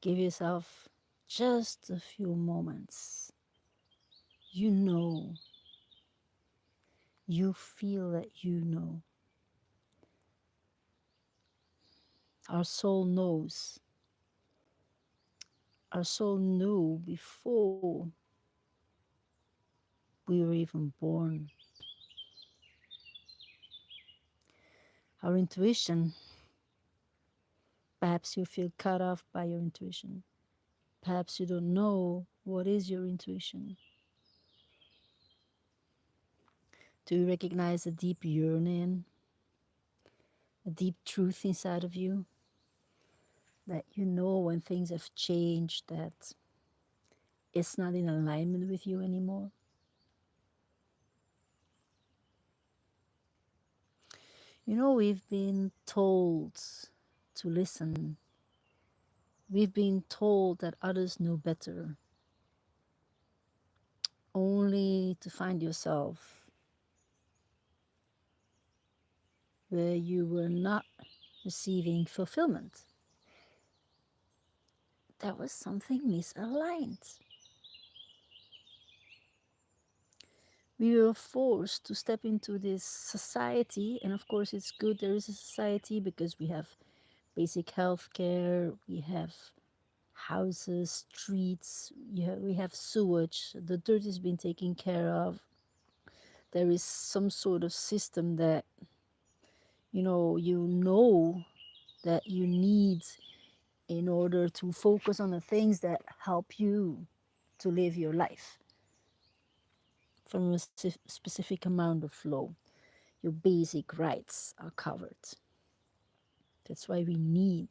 Give yourself just a few moments. You know, you feel that you know. Our soul knows. Our soul knew before we were even born. Our intuition, perhaps you feel cut off by your intuition. Perhaps you don't know what is your intuition. Do you recognize a deep yearning, a deep truth inside of you that you know when things have changed, that it's not in alignment with you anymore? You know, we've been told to listen. We've been told that others know better, only to find yourself where you were not receiving fulfillment. There was something misaligned. We were forced to step into this society, and of course it's good there is a society because we have basic health care, we have houses, streets, we have sewage, the dirt is being taken care of. There is some sort of system that you know that you need in order to focus on the things that help you to live your life from a specific amount of flow. Your basic rights are covered. That's why we need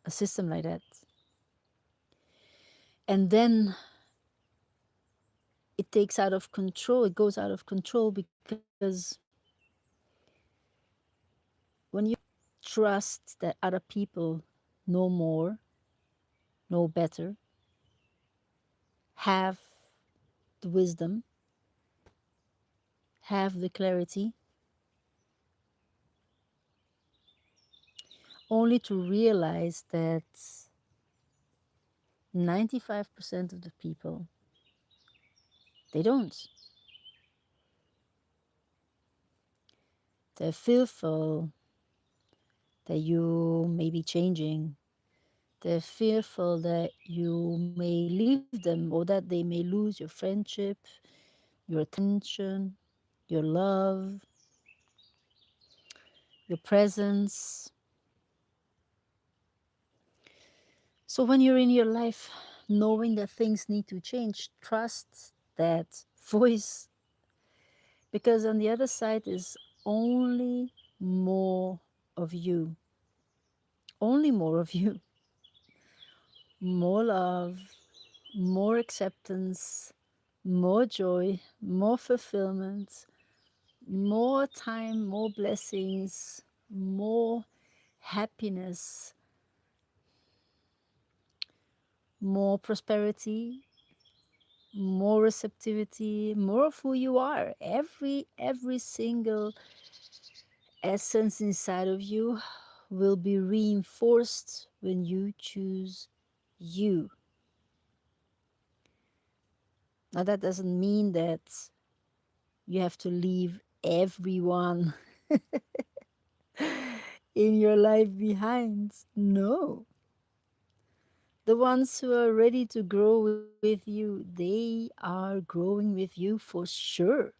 a system like that. And then it takes out of control, it goes out of control because when you trust that other people know more, know better, have the wisdom, have the clarity, only to realize that 95% of the people, they don't. They're fearful that you may be changing. They're fearful that you may leave them or that they may lose your friendship, your attention, your love, your presence. So when you're in your life, knowing that things need to change, trust that voice, because on the other side is only more of you, only more of you, more love, more acceptance, more joy, more fulfillment, more time, more blessings, more happiness, more prosperity, more receptivity, more of who you are. Every single essence inside of you will be reinforced when you choose you. Now that doesn't mean that you have to leave everyone in your life behind. No. The ones who are ready to grow with you, they are growing with you for sure.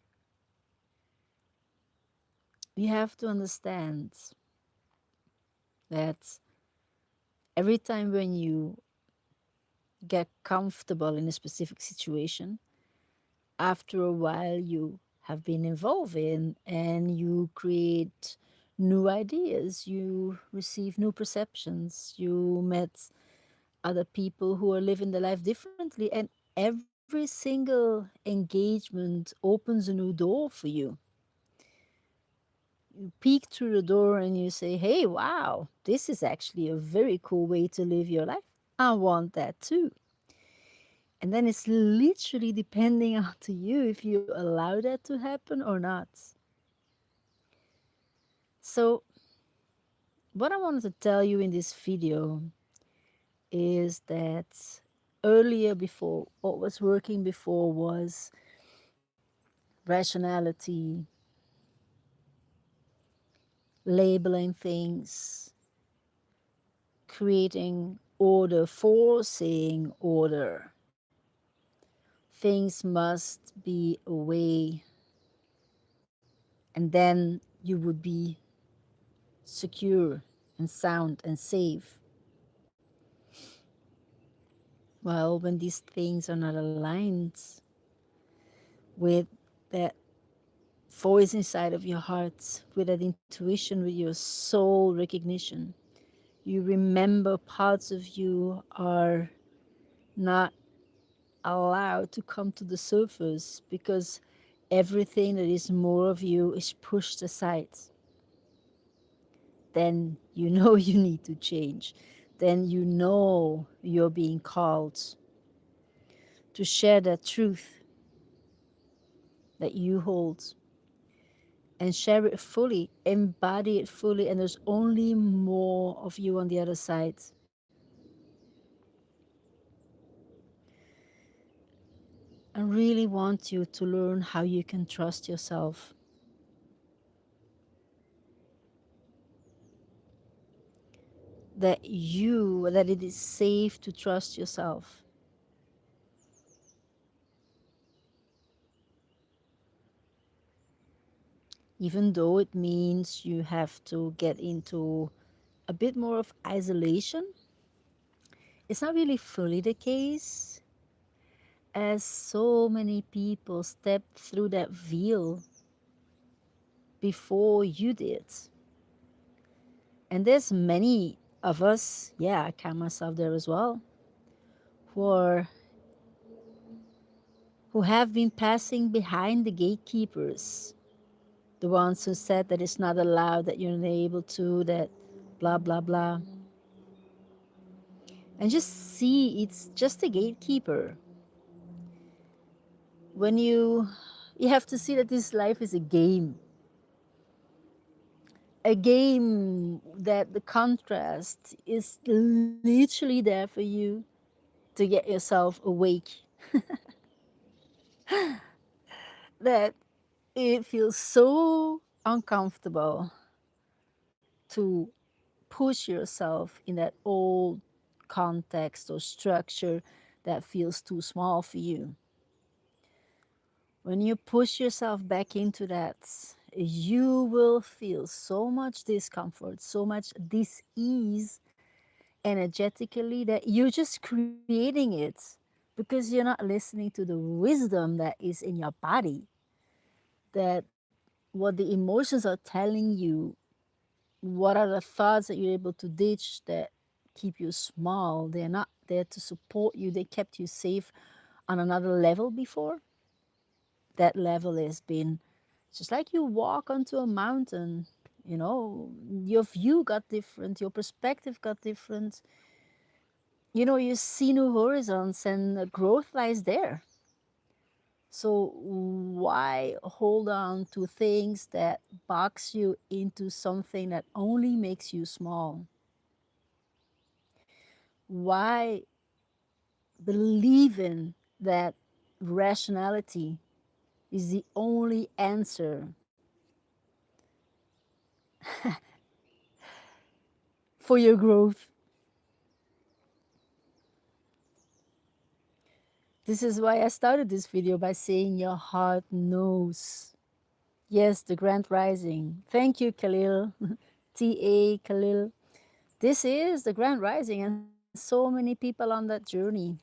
You have to understand that every time when you get comfortable in a specific situation, after a while you have been involved in and you create new ideas, you receive new perceptions, you met other people who are living their life differently, and every single engagement opens a new door for you. You peek through the door and you say, hey, wow, this is actually a very cool way to live your life. I want that too. And then it's literally depending on to you if you allow that to happen or not. So what I wanted to tell you in this video is that earlier, before, what was working before was rationality, labeling things, creating order, forcing order. Things must be away, and then you would be secure and sound and safe. Well, when these things are not aligned with that voice inside of your heart, with that intuition, with your soul recognition, you remember parts of you are not allowed to come to the surface because everything that is more of you is pushed aside. Then you know you need to change. Then you know you're being called to share that truth that you hold and share it fully, embody it fully, and there's only more of you on the other side. I really want you to learn how you can trust yourself, that it is safe to trust yourself, even though it means you have to get into a bit more of isolation. It's not really fully the case, as so many people stepped through that veil before you did. And there's many of us, yeah, I count myself there as well, who are who have been passing behind the gatekeepers, the ones who said that it's not allowed, that you're not able to, that blah blah blah. And just see, it's just a gatekeeper. When you have to see that this life is a game that the contrast is literally there for you to get yourself awake, that it feels so uncomfortable to push yourself in that old context or structure that feels too small for you. When you push yourself back into that, you will feel so much discomfort, so much dis-ease energetically, that you're just creating it because you're not listening to the wisdom that is in your body, that what the emotions are telling you, what are the thoughts that you're able to ditch that keep you small. They're not there to support you. They kept you safe on another level before. That level has been just like you walk onto a mountain, you know, your view got different, your perspective got different. You know, you see new horizons and growth lies there. So why hold on to things that box you into something that only makes you small? Why believe in that rationality is the only answer for your growth? This is why I started this video by saying your heart knows. Yes, the Grand Rising. Thank you, Khalil. T.A. Khalil. This is the Grand Rising, and so many people on that journey.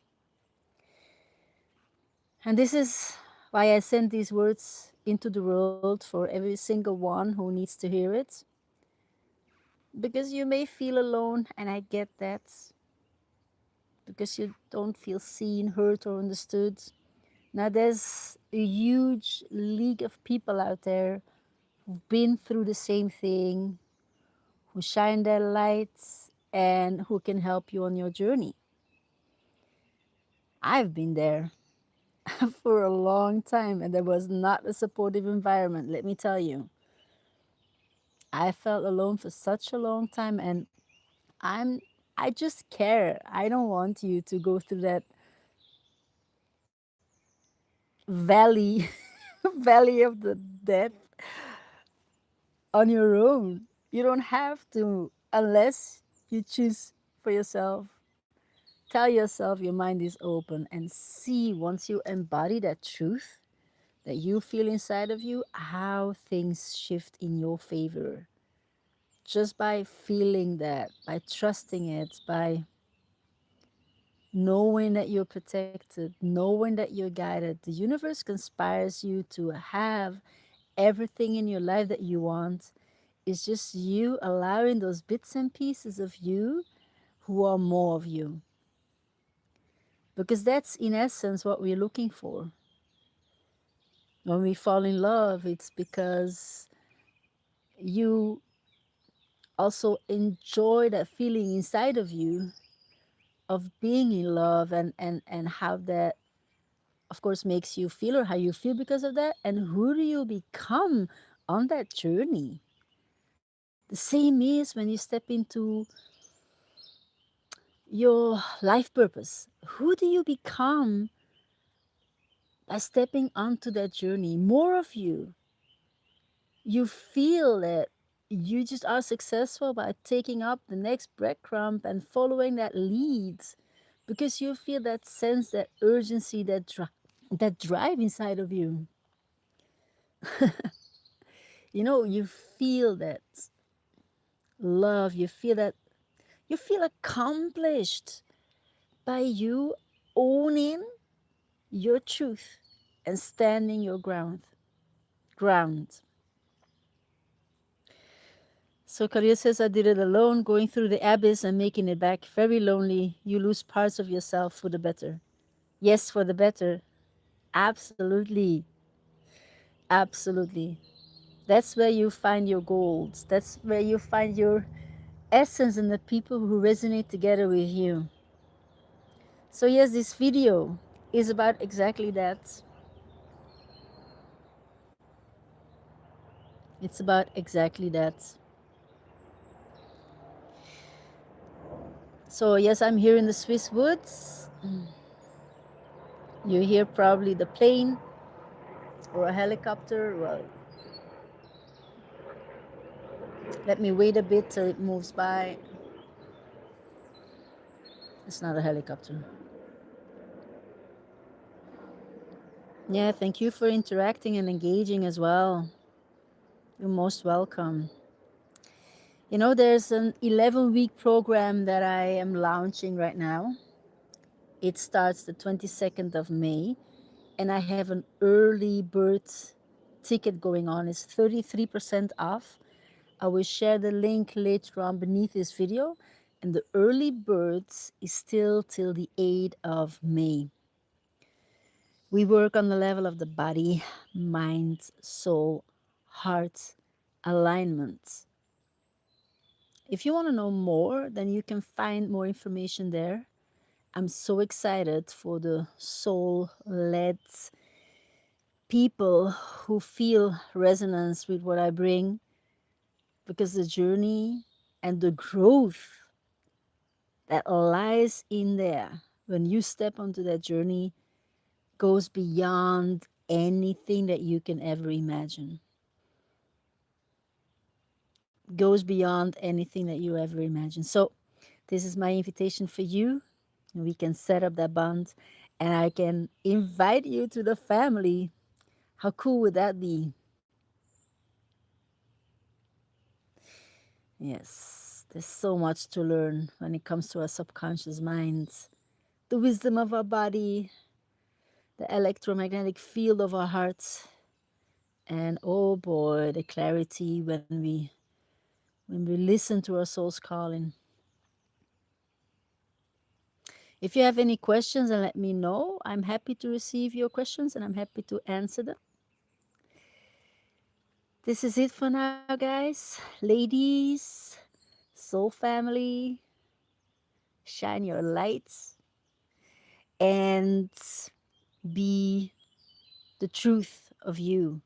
And this is why I send these words into the world for every single one who needs to hear it. Because you may feel alone, and I get that. Because you don't feel seen, heard, or understood. Now, there's a huge league of people out there who've been through the same thing, who shine their lights, and who can help you on your journey. I've been there for a long time, and there was not a supportive environment, let me tell you. I felt alone for such a long time, and I'm I just care. I don't want you to go through that valley, valley of the death on your own. You don't have to unless you choose for yourself. Tell yourself your mind is open and see once you embody that truth that you feel inside of you, how things shift in your favor. Just by feeling that, by trusting it, by knowing that you're protected, knowing that you're guided, the universe conspires you to have everything in your life that you want. It's just you allowing those bits and pieces of you who are more of you. Because that's in essence what we're looking for. When we fall in love, it's because you also enjoy that feeling inside of you of being in love, and how that of course makes you feel, or how you feel because of that, and who do you become on that journey. The same is when you step into your life purpose. Who do you become by stepping onto that journey? More of you. You feel that you just are successful by taking up the next breadcrumb and following that lead, because you feel that sense, that urgency, that drive inside of you. You feel that love, you feel accomplished by you owning your truth and standing your ground. So Kalia says, I did it alone, going through the abyss and making it back. Very lonely. You lose parts of yourself for the better. Yes, for the better. Absolutely. Absolutely. That's where you find your gold. That's where you find your essence and the people who resonate together with you. So, yes, this video is about exactly that. It's about exactly that. So, yes, I'm here in the Swiss woods. You hear probably the plane or a helicopter. Well, let me wait a bit till it moves by. It's not a helicopter. Yeah, thank you for interacting and engaging as well. You're most welcome. There's an 11-week program that I am launching right now. It starts the 22nd of May, and I have an early bird ticket going on. It's 33% off. I will share the link later on beneath this video. And the early birds is still till the 8th of May. We work on the level of the body, mind, soul, heart, alignment. If you want to know more, then you can find more information there. I'm so excited for the soul led people who feel resonance with what I bring, because the journey and the growth that lies in there when you step onto that journey goes beyond anything that you can ever imagine. Goes beyond anything that you ever imagine. So, this is my invitation for you. We can set up that bond, and I can invite you to the family. How cool would that be? Yes, there's so much to learn when it comes to our subconscious minds, the wisdom of our body, the electromagnetic field of our hearts, and oh boy, the clarity when we listen to our soul's calling. If you have any questions, then let me know. I'm happy to receive your questions and I'm happy to answer them. This is it for now, guys. Ladies, soul family, shine your lights and be the truth of you.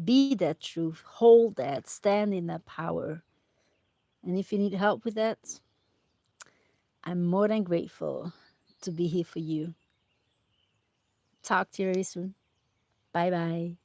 Be that truth, hold that, stand in that power. And if you need help with that, I'm more than grateful to be here for you. Talk to you very soon. Bye bye.